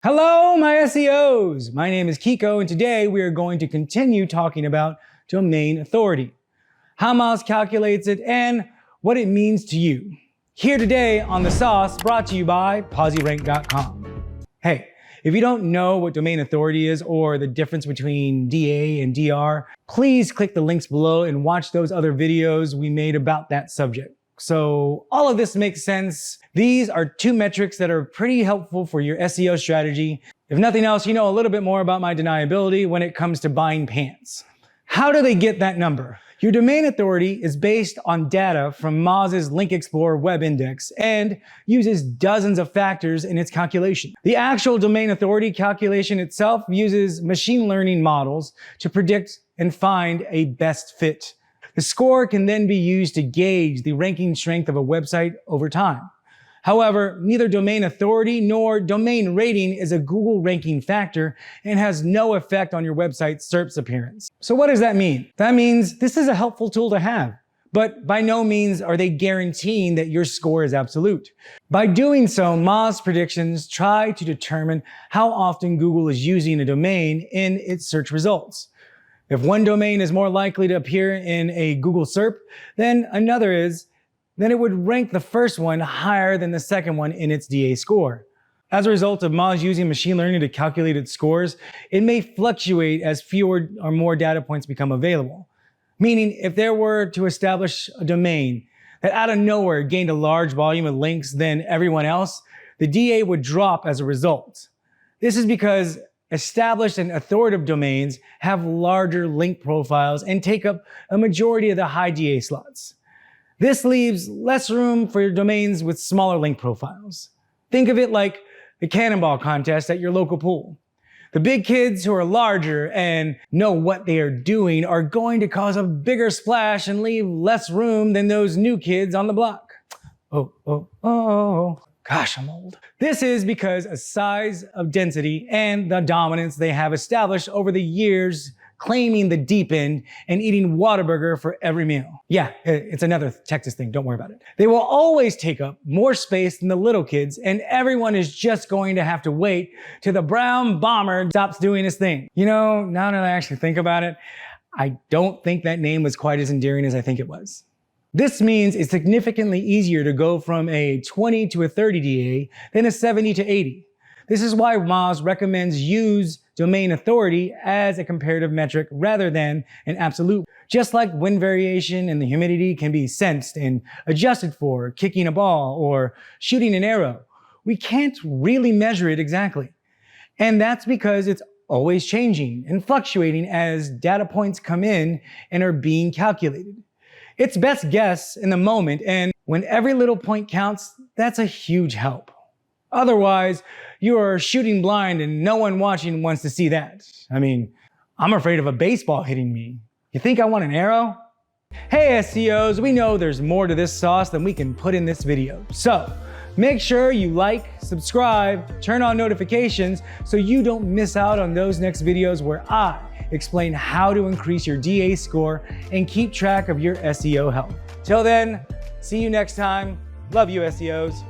Hello, my SEOs! My name is Kiko, and today we are going to continue talking about domain authority, how MOZ calculates it, and what it means to you. Here today on The Sauce, brought to you by PosiRank.com. Hey, if you don't know what domain authority is or the difference between DA and DR, please click the links below and watch those other videos we made about that subject. So all of this makes sense. These are two metrics that are pretty helpful for your SEO strategy. If nothing else, you know a little bit more about my deniability when it comes to buying pants. How do they get that number? Your domain authority is based on data from MOZ's Link Explorer web index and uses dozens of factors in its calculation. The actual domain authority calculation itself uses machine learning models to predict and find a best fit. The score can then be used to gauge the ranking strength of a website over time. However, neither domain authority nor domain rating is a Google ranking factor and has no effect on your website's SERP's appearance. So what does that mean? That means this is a helpful tool to have, but by no means are they guaranteeing that your score is absolute. By doing so, MOZ predictions try to determine how often Google is using a domain in its search results. If one domain is more likely to appear in a Google SERP than another is, then it would rank the first one higher than the second one in its DA score. As a result of MOZ using machine learning to calculate its scores, it may fluctuate as fewer or more data points become available. Meaning, if there were to establish a domain that out of nowhere gained a large volume of links than everyone else, the DA would drop as a result. This is because established and authoritative domains have larger link profiles and take up a majority of the high DA slots. This leaves less room for your domains with smaller link profiles. Think of it like the cannonball contest at your local pool. The big kids who are larger and know what they are doing are going to cause a bigger splash and leave less room than those new kids on the block. Gosh, I'm old. This is because of size of density and the dominance they have established over the years, claiming the deep end and eating Whataburger for every meal. Yeah, it's another Texas thing, don't worry about it. They will always take up more space than the little kids, and everyone is just going to have to wait till the brown bomber stops doing his thing. You know, now that I actually think about it, I don't think that name was quite as endearing as I think it was. This means it's significantly easier to go from a 20 to a 30 DA than a 70 to 80. This is why MOZ recommends use domain authority as a comparative metric rather than an absolute. Just like wind variation and the humidity can be sensed and adjusted for kicking a ball or shooting an arrow, we can't really measure it exactly. And that's because it's always changing and fluctuating as data points come in and are being calculated. It's best guess in the moment, and when every little point counts, that's a huge help. Otherwise, you are shooting blind and no one watching wants to see that. I mean, I'm afraid of a baseball hitting me. You think I want an arrow? Hey SEOs, we know there's more to this sauce than we can put in this video. So make sure you like, subscribe, turn on notifications so you don't miss out on those next videos where I explain how to increase your DA score and keep track of your SEO health. Till then, see you next time. Love you SEOs.